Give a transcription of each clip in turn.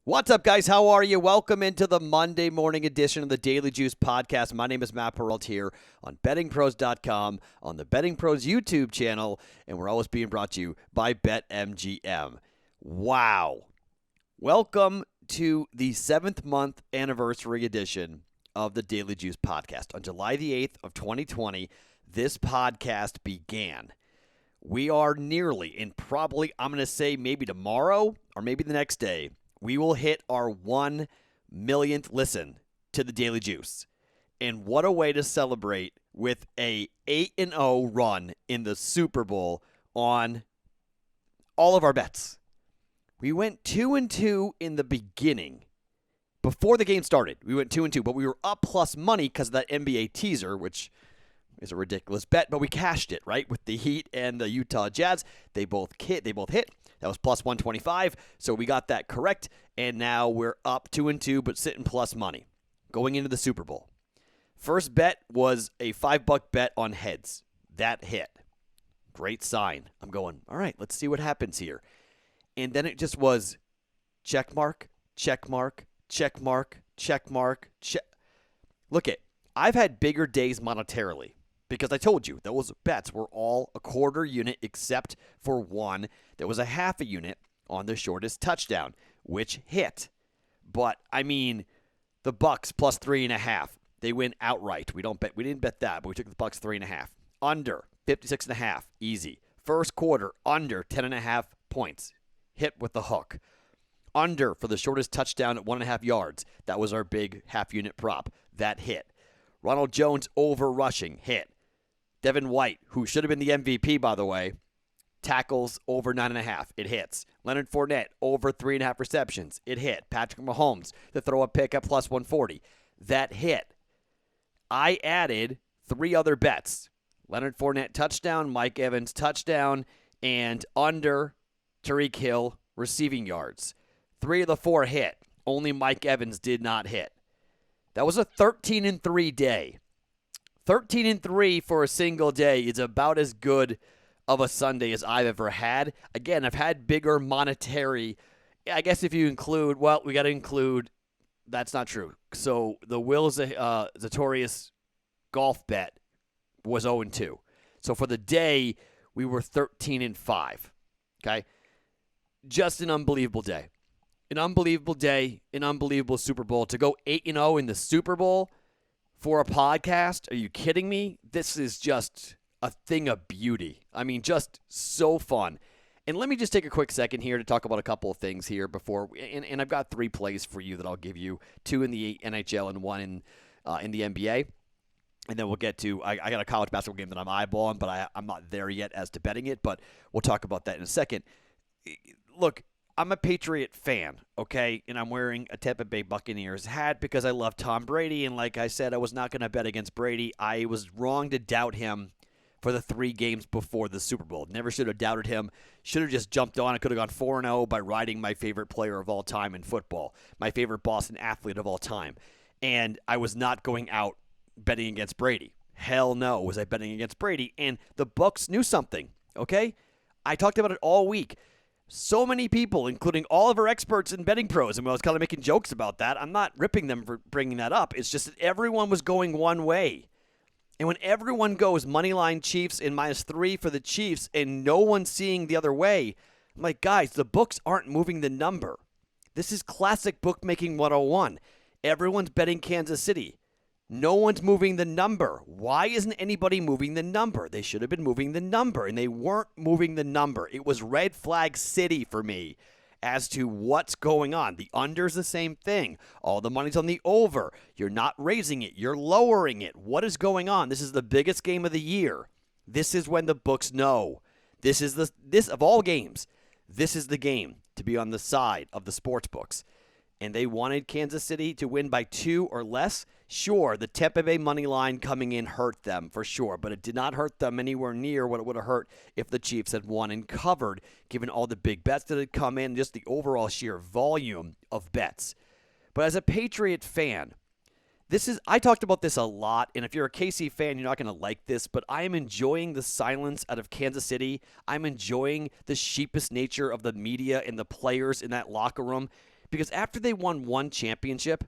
What's up, guys? How are you? Welcome into the Monday morning edition of the Daily Juice podcast. My name is Matt Perrault here on BettingPros.com, on the BettingPros YouTube channel, and we're always being brought to you by BetMGM. Wow. Welcome to the 7th month anniversary edition of the Daily Juice podcast. On July the 8th of 2020, this podcast began. We are nearly, and probably, I'm going to say maybe tomorrow or maybe the next day, we will hit our 1 millionth listen to the Daily Juice. And what a way to celebrate with a 8-0 run in the Super Bowl on all of our bets. We went 2-2 in the beginning. Before the game started, we went 2-2, but we were up plus money because of that NBA teaser, which is a ridiculous bet, but we cashed it, right? With the Heat and the Utah Jazz. They both hit. That was plus 125, so we got that correct, and now we're up 2-2, but sitting plus money going into the Super Bowl. First bet was a $5 bet on heads. That hit. Great sign. I'm going, all right, let's see what happens here. And then it just was check mark, check mark, check mark, check mark, check. Look it, I've had bigger days monetarily. Because I told you, those bets were all a quarter unit except for one that was a half a unit on the shortest touchdown, which hit. But, I mean, the Bucks plus 3.5. They win outright. We didn't bet that, but we took the Bucks 3.5. Under 56.5. Easy. First quarter, under 10.5 points. Hit with the hook. Under for the shortest touchdown at 1.5 yards. That was our big half unit prop. That hit. Ronald Jones over rushing. Hit. Devin White, who should have been the MVP, by the way, tackles over 9.5. It hits. Leonard Fournette, over 3.5 receptions. It hit. Patrick Mahomes, to throw a pick at plus 140. That hit. I added 3 other bets. Leonard Fournette touchdown, Mike Evans touchdown, and under Tyreek Hill receiving yards. 3 of the 4 hit. Only Mike Evans did not hit. That was a 13-3 day. 13-3 for a single day is about as good of a Sunday as I've ever had. Again, I've had bigger monetary. I guess if you include, well, we got to include, that's not true. So the Will Zarius golf bet was 0-2. So for the day, we were 13-5. Okay? Just an unbelievable day. An unbelievable day, an unbelievable Super Bowl. To go 8-0 in the Super Bowl for a podcast? Are you kidding me? This is just a thing of beauty. I mean, just so fun. And let me just take a quick second here to talk about a couple of things here before. And I've got 3 plays for you that I'll give you, 2 in the NHL and 1 in the NBA. And then we'll get to, I got a college basketball game that I'm eyeballing, but I'm not there yet as to betting it. But we'll talk about that in a second. Look, I'm a Patriot fan, okay, and I'm wearing a Tampa Bay Buccaneers hat because I love Tom Brady, and like I said, I was not going to bet against Brady. I was wrong to doubt him for the 3 games before the Super Bowl. Never should have doubted him. Should have just jumped on. I could have gone 4-0 by riding my favorite player of all time in football, my favorite Boston athlete of all time, and I was not going out betting against Brady. Hell no was I betting against Brady, and the books knew something, okay? I talked about it all week. So many people, including all of our experts in BettingPros, and I was kind of making jokes about that. I'm not ripping them for bringing that up. It's just that everyone was going one way. And when everyone goes moneyline Chiefs and -3 for the Chiefs and no one's seeing the other way, I'm like, guys, the books aren't moving the number. This is classic bookmaking 101. Everyone's betting Kansas City. No one's moving the number. Why isn't anybody moving the number? They should have been moving the number, and they weren't moving the number. It was red flag city for me as to what's going on. The under's the same thing. All the money's on the over. You're not raising it. You're lowering it. What is going on? This is the biggest game of the year. This is when the books know. This of all games, this is the game to be on the side of the sports books. And they wanted Kansas City to win by 2 or less. Sure, the Tampa Bay money line coming in hurt them for sure, but it did not hurt them anywhere near what it would have hurt if the Chiefs had won and covered, given all the big bets that had come in, just the overall sheer volume of bets. But as a Patriot fan, I talked about this a lot, and if you're a KC fan, you're not going to like this, but I am enjoying the silence out of Kansas City. I'm enjoying the sheepish nature of the media and the players in that locker room, Because after they won one championship,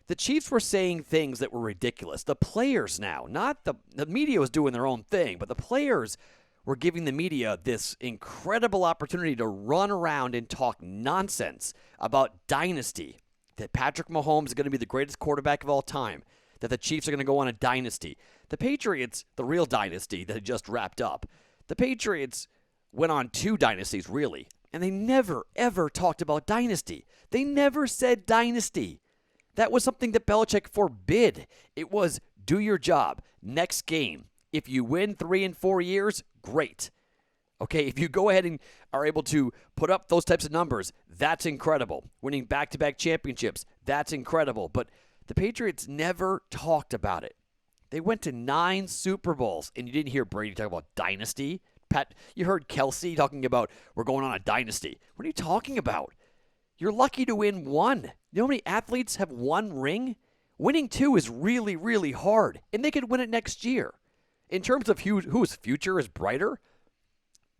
the Chiefs were saying things that were ridiculous. The players now, not the media was doing their own thing, but the players were giving the media this incredible opportunity to run around and talk nonsense about dynasty, that Patrick Mahomes is going to be the greatest quarterback of all time, that the Chiefs are going to go on a dynasty. The Patriots, the real dynasty that had just wrapped up, the Patriots went on 2 dynasties, really, and they never, ever talked about dynasty. They never said dynasty. That was something that Belichick forbid. It was do your job. Next game. If you win 3 and 4 years, great. Okay, if you go ahead and are able to put up those types of numbers, that's incredible. Winning back-to-back championships, that's incredible. But the Patriots never talked about it. They went to 9 Super Bowls, and you didn't hear Brady talk about dynasty. Pat, you heard Kelsey talking about we're going on a dynasty. What are you talking about? You're lucky to win 1. You know how many athletes have 1 ring? Winning 2 is really, really hard, and they could win it next year. In terms of whose future is brighter,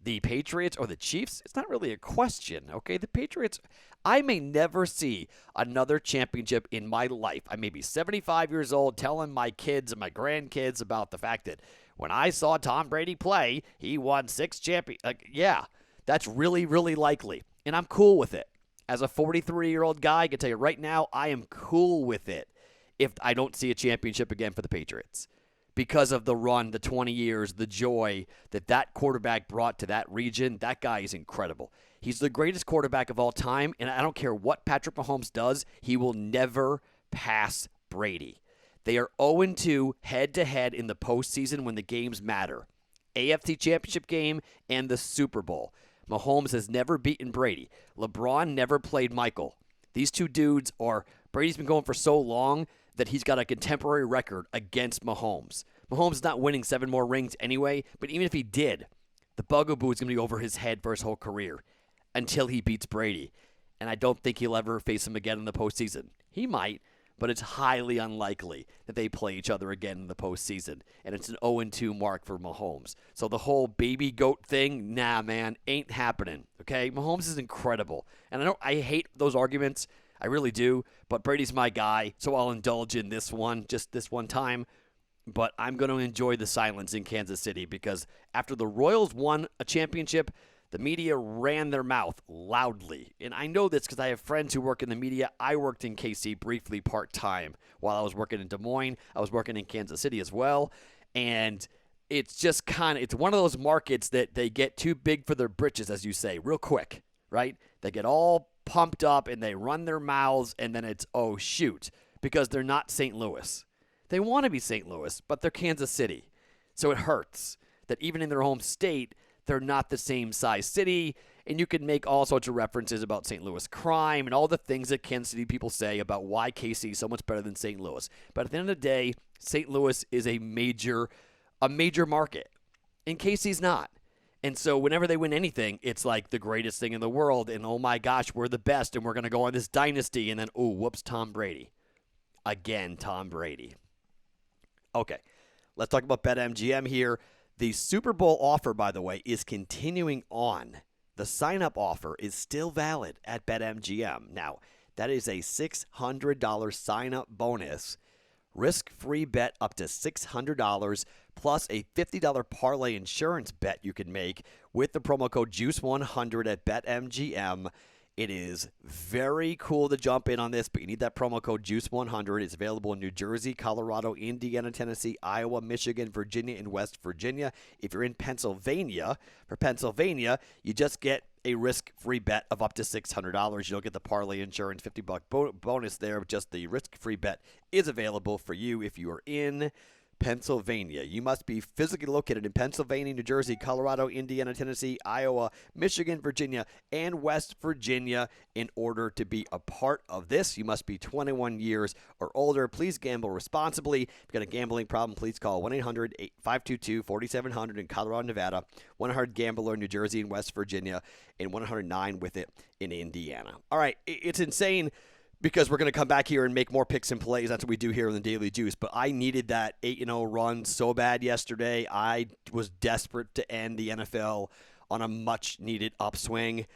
the Patriots or the Chiefs, it's not really a question, okay? The Patriots, I may never see another championship in my life. I may be 75 years old telling my kids and my grandkids about the fact that when I saw Tom Brady play, he won 6 championships. Yeah, that's really, really likely, and I'm cool with it. As a 43-year-old guy, I can tell you right now, I am cool with it if I don't see a championship again for the Patriots. Because of the run, the 20 years, the joy that quarterback brought to that region, that guy is incredible. He's the greatest quarterback of all time, and I don't care what Patrick Mahomes does, he will never pass Brady. They are 0-2 head-to-head in the postseason when the games matter. AFC Championship game and the Super Bowl. Mahomes has never beaten Brady. LeBron never played Michael. These two dudes Brady's been going for so long that he's got a contemporary record against Mahomes. Mahomes is not winning 7 more rings anyway, but even if he did, the bugaboo is going to be over his head for his whole career until he beats Brady. And I don't think he'll ever face him again in the postseason. He might, but it's highly unlikely that they play each other again in the postseason. And it's an 0-2 mark for Mahomes. So the whole baby goat thing, nah, man, ain't happening. Okay? Mahomes is incredible. And I hate those arguments. I really do. But Brady's my guy, so I'll indulge in this one, just this one time. But I'm going to enjoy the silence in Kansas City because after the Royals won a championship, the media ran their mouth loudly. And I know this because I have friends who work in the media. I worked in KC briefly part-time while I was working in Des Moines. I was working in Kansas City as well. And it's just it's one of those markets that they get too big for their britches, as you say, real quick, right? They get all pumped up and they run their mouths and then it's, oh, shoot, because they're not St. Louis. They want to be St. Louis, but they're Kansas City. So it hurts that even in their home state, they're not the same size city, and you can make all sorts of references about St. Louis crime and all the things that Kansas City people say about why KC is so much better than St. Louis. But at the end of the day, St. Louis is a major market, and KC's not. And so whenever they win anything, it's like the greatest thing in the world, and oh my gosh, we're the best, and we're going to go on this dynasty, and then, oh, whoops, Tom Brady. Again, Tom Brady. Okay, let's talk about BetMGM here. The Super Bowl offer, by the way, is continuing on. The sign-up offer is still valid at BetMGM. Now, that is a $600 sign-up bonus, risk-free bet up to $600, plus a $50 parlay insurance bet you can make with the promo code JUICE100 at BetMGM. It is very cool to jump in on this, but you need that promo code JUICE100. It's available in New Jersey, Colorado, Indiana, Tennessee, Iowa, Michigan, Virginia, and West Virginia. If you're in Pennsylvania, you just get a risk-free bet of up to $600. You don't get the parlay insurance $50 bonus there, but just the risk-free bet is available for you if you are in Pennsylvania. You must be physically located in Pennsylvania, New Jersey, Colorado, Indiana, Tennessee, Iowa, Michigan, Virginia, and West Virginia in order to be a part of this. You must be 21 years or older. Please gamble responsibly. If you've got a gambling problem, please call 1-800-522-4700 in Colorado, Nevada, 1-800-GAMBLER in New Jersey and West Virginia, and 109 with it in Indiana. All right, it's insane because we're going to come back here and make more picks and plays. That's what we do here in the Daily Juice. But I needed that 8-0 run so bad yesterday. I was desperate to end the NFL on a much-needed upswing.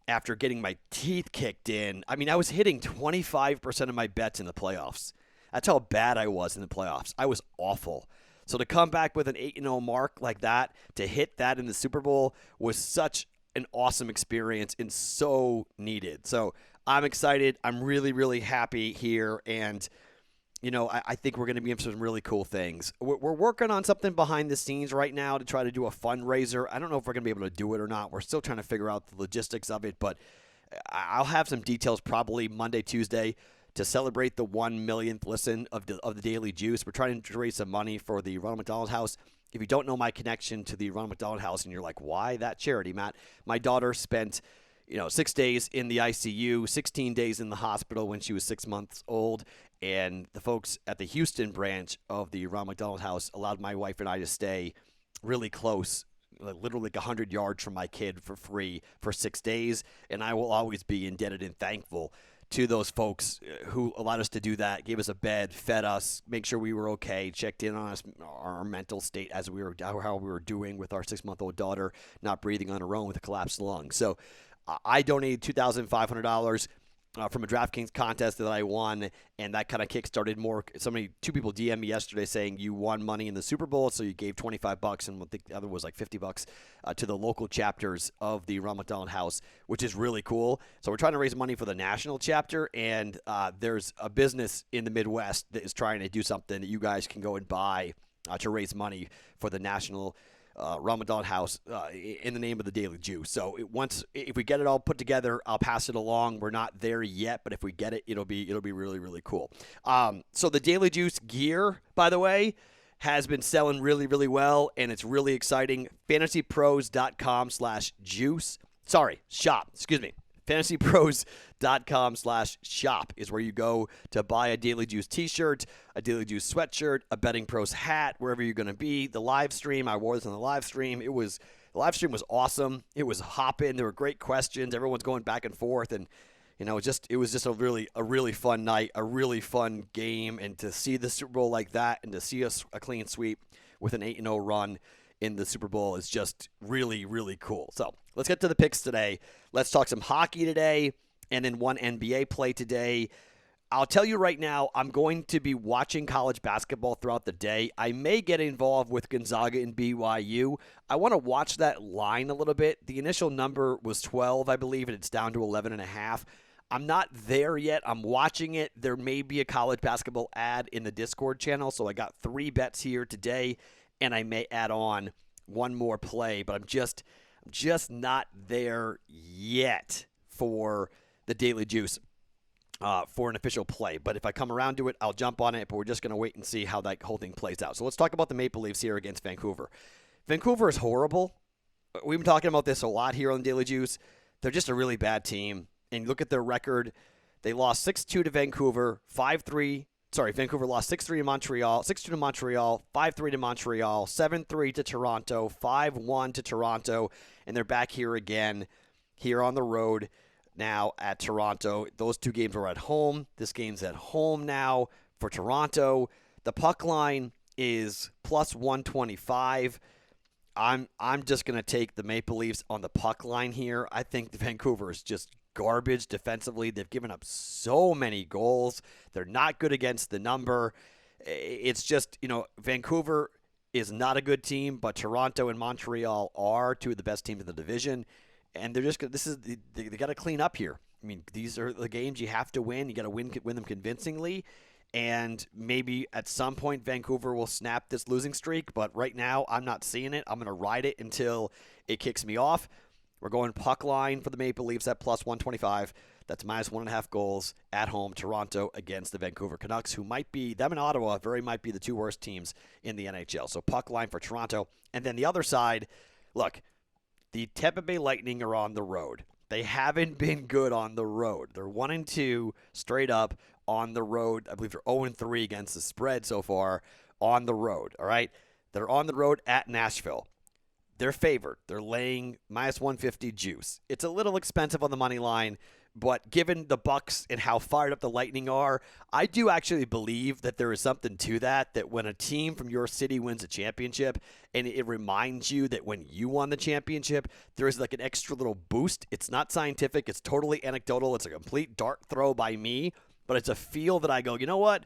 after getting my teeth kicked in. I mean, I was hitting 25% of my bets in the playoffs. That's how bad I was in the playoffs. I was awful. So to come back with an 8-0 mark like that, to hit that in the Super Bowl was such an awesome experience and so needed. So I'm excited. I'm really, really happy here. And, I think we're going to be in some really cool things. We're working on something behind the scenes right now to try to do a fundraiser. I don't know if we're going to be able to do it or not. We're still trying to figure out the logistics of it, but I'll have some details probably Monday, Tuesday to celebrate the 1 millionth listen of the Daily Juice. We're trying to raise some money for the Ronald McDonald House. If you don't know my connection to the Ronald McDonald House and you're like, why that charity, Matt? My daughter spent 6 days in the ICU, 16 days in the hospital when she was 6 months old. And the folks at the Houston branch of the Ronald McDonald House allowed my wife and I to stay really close, literally like 100 yards from my kid for free for 6 days. And I will always be indebted and thankful to those folks who allowed us to do that, gave us a bed, fed us, make sure we were okay, checked in on us, our mental state as how we were doing with our 6-month-old daughter not breathing on her own with a collapsed lung. So I donated $2,500 from a DraftKings contest that I won, and that kind of kick-started more. Two people DM'd me yesterday saying you won money in the Super Bowl, so you gave $25, and I think the other was like $50 to the local chapters of the Ronald McDonald House, which is really cool. So we're trying to raise money for the national chapter, and there's a business in the Midwest that is trying to do something that you guys can go and buy to raise money for the national Ronald McDonald House in the name of the Daily Juice. So if we get it all put together, I'll pass it along. We're not there yet, but if we get it, it'll be really, really cool. So the Daily Juice gear, by the way, has been selling really, really well, and it's really exciting. FantasyPros.com/juice. Sorry, shop. Excuse me. FantasyPros.com/shop is where you go to buy a Daily Juice t-shirt, a Daily Juice sweatshirt, a Betting Pros hat, wherever you're going to be. The live stream, I wore this on the live stream. The live stream was awesome. It was hopping. There were great questions. Everyone's going back and forth, and it was just a really fun night, a really fun game, and to see the Super Bowl like that, and to see a clean sweep with an 8-0 run in the Super Bowl is just really, really cool. So let's get to the picks today. Let's talk some hockey today, and then one NBA play today. I'll tell you right now, I'm going to be watching college basketball throughout the day. I may get involved with Gonzaga and BYU. I want to watch that line a little bit. The initial number was 12, I believe, and it's down to 11.5. I'm not there yet. I'm watching it. There may be a college basketball ad in the Discord channel, so I got 3 bets here today, and I may add on one more play, but I'm just not there yet for the Daily Juice for an official play. But if I come around to it, I'll jump on it, but we're just going to wait and see how that whole thing plays out. So let's talk about the Maple Leafs here against Vancouver. Vancouver is horrible. We've been talking about this a lot here on Daily Juice. They're just a really bad team. And look at their record. They lost 6-2 to Vancouver, 5-3. Sorry, Vancouver lost 6-3 to Montreal, 6-2 to Montreal, 5-3 to Montreal, 7-3 to Toronto, 5-1 to Toronto, and they're back here again, here on the road now at Toronto. Those 2 games were at home. This game's at home now for Toronto. The puck line is plus 125. I'm just going to take the Maple Leafs on the puck line here. I think Vancouver is just garbage defensively. They've given up so many goals. They're not good against the number. It's just, Vancouver is not a good team, but Toronto and Montreal are 2 of the best teams in the division. And they're just, they got to clean up here. I mean, these are the games you have to win. You got to win them convincingly. And maybe at some point Vancouver will snap this losing streak, but right now I'm not seeing it. I'm going to ride it until it kicks me off. We're going puck line for the Maple Leafs at plus 125. That's minus 1.5 goals at home. Toronto against the Vancouver Canucks, who might be, them and Ottawa, might be the 2 worst teams in the NHL. So puck line for Toronto. And then the other side, look, the Tampa Bay Lightning are on the road. They haven't been good on the road. They're 1-2 straight up on the road. I believe they're 0-3 against the spread so far on the road. All right? They're on the road at Nashville. They're favored. They're laying minus 150 juice. It's a little expensive on the money line, But given the Bucks and how fired up the Lightning are, I do actually believe that there is something to that when a team from your city wins a championship and it reminds you that when you won the championship, there is like an extra little boost. It's not scientific. It's totally anecdotal. It's a complete dart throw by me, but it's a feel that I go, you know what?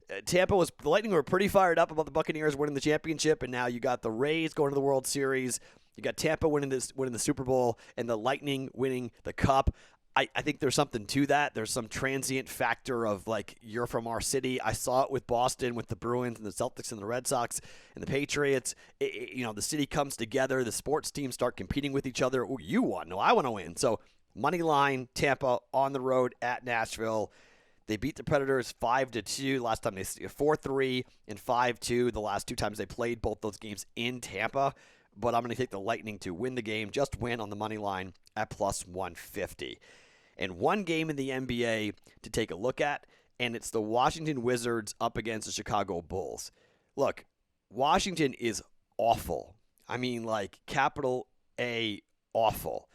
The Lightning were pretty fired up about the Buccaneers winning the championship, and now you got the Rays going to the World Series. You got Tampa winning the Super Bowl, and the Lightning winning the Cup. I think there's something to that. There's some transient factor of, like, you're from our city. I saw it with Boston, with the Bruins and the Celtics and the Red Sox and the Patriots. The city comes together. The sports teams start competing with each other. Oh, you won. No, I want to win. So, money line, Tampa on the road at Nashville. They beat the Predators 5-2. Last time they 4-3 and 5-2. The last two times they played both those games in Tampa. But I'm going to take the Lightning to win the game. Just win on the money line at plus 150. And one game in the NBA to take a look at, and it's the Washington Wizards up against the Chicago Bulls. Look, Washington is awful. I mean, like, capital A, awful.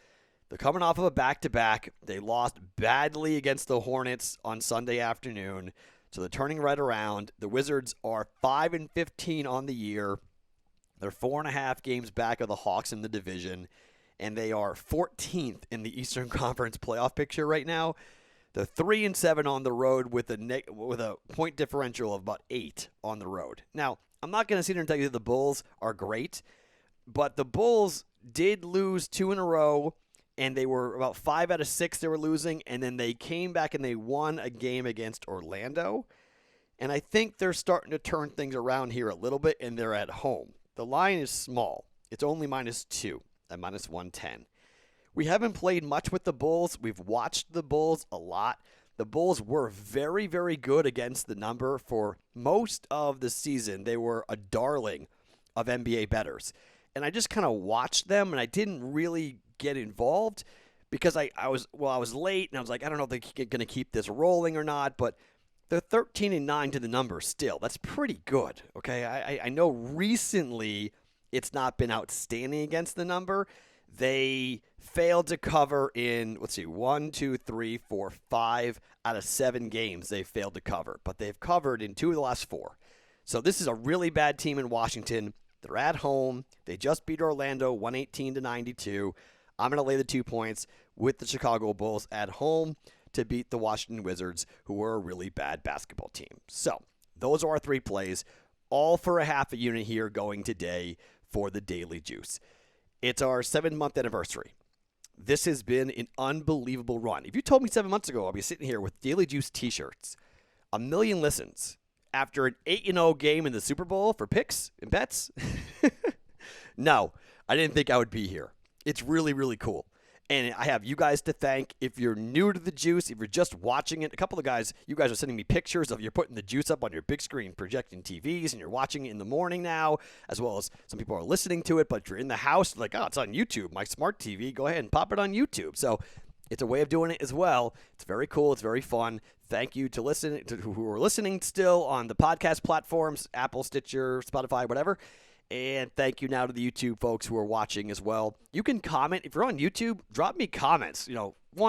They're coming off of a back-to-back. They lost badly against the Hornets on Sunday afternoon, so they're turning right around. The Wizards are 5-15 on the year. They're 4.5 games back of the Hawks in the division, and they are 14th in the Eastern Conference playoff picture right now. They're 3-7 on the road with a point differential of about 8 on the road. Now, I'm not going to sit here and tell you that the Bulls are great, but the Bulls did lose 2 in a row, and they were about 5 out of 6 they were losing, and then they came back and they won a game against Orlando. And I think they're starting to turn things around here a little bit, and they're at home. The line is small. It's only -2 at -110. We haven't played much with the Bulls. We've watched the Bulls a lot. The Bulls were very, very good against the number for most of the season. They were a darling of NBA bettors. And I just kind of watched them, and I didn't really get involved because I was late, and I was like, I don't know if they're going to keep this rolling or not, but they're 13-9 to the number still. That's pretty good, okay? I know recently it's not been outstanding against the number. They failed to cover in, 5 out of 7 games they failed to cover. But they've covered in 2 of the last 4. So this is a really bad team in Washington. They're at home. They just beat Orlando 118-92. I'm going to lay the 2 points with the Chicago Bulls at home to beat the Washington Wizards, who are a really bad basketball team. So those are our 3 plays, all for a half a unit here going today for the Daily Juice. It's our 7-month anniversary. This has been an unbelievable run. If you told me 7 months ago I'll be sitting here with Daily Juice t-shirts, 1 million listens, after an 8-0 game in the Super Bowl for picks and bets, no, I didn't think I would be here. It's really, really cool. And I have you guys to thank. If you're new to the Juice, if you're just watching it, a couple of guys, you guys are sending me pictures of you're putting the Juice up on your big screen projecting TVs, and you're watching it in the morning now, as well as some people are listening to it, but if you're in the house, like, oh, it's on YouTube, my smart TV, go ahead and pop it on YouTube. So it's a way of doing it as well. It's very cool. It's very fun. Thank you to who are listening still on the podcast platforms, Apple, Stitcher, Spotify, whatever. And thank you now to the YouTube folks who are watching as well. You can comment. If you're on YouTube, drop me comments.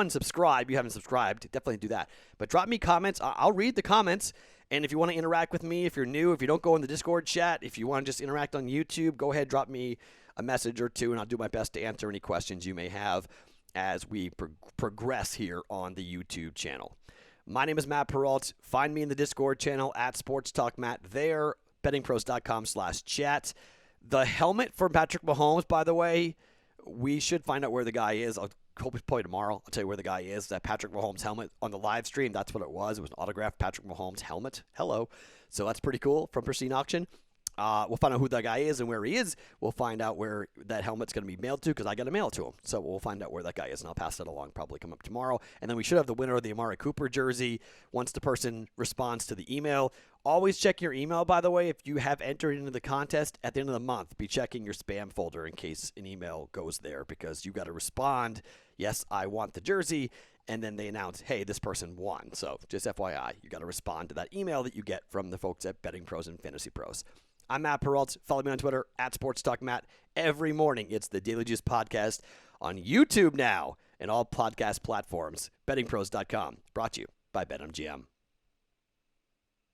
Subscribe. You haven't subscribed, definitely do that. But drop me comments. I'll read the comments. And if you want to interact with me, if you're new, if you don't go in the Discord chat, if you want to just interact on YouTube, go ahead, drop me a message or two, and I'll do my best to answer any questions you may have as we progress here on the YouTube channel. My name is Matt Perrault. Find me in the Discord channel at SportsTalkMatt there. BettingPros.com/chat. The helmet for Patrick Mahomes, by the way, we should find out where the guy is. I'll hope play tomorrow. I'll tell you where the guy is. That Patrick Mahomes helmet on the live stream, that's what it was. It was an autographed Patrick Mahomes helmet. Hello. So that's pretty cool from Pristine Auction. We'll find out who that guy is and where he is. We'll find out where that helmet's going to be mailed to because I got to mail it to him. So we'll find out where that guy is, and I'll pass that along, probably come up tomorrow. And then we should have the winner of the Amari Cooper jersey once the person responds to the email. Always check your email, by the way. If you have entered into the contest at the end of the month, be checking your spam folder in case an email goes there because you got to respond, yes, I want the jersey, and then they announce, hey, this person won. So just FYI, you got to respond to that email that you get from the folks at Betting Pros and Fantasy Pros. I'm Matt Perrault. Follow me on Twitter at SportsTalkMatt. Every morning, it's the Daily Juice Podcast on YouTube now and all podcast platforms. BettingPros.com, brought to you by BetMGM.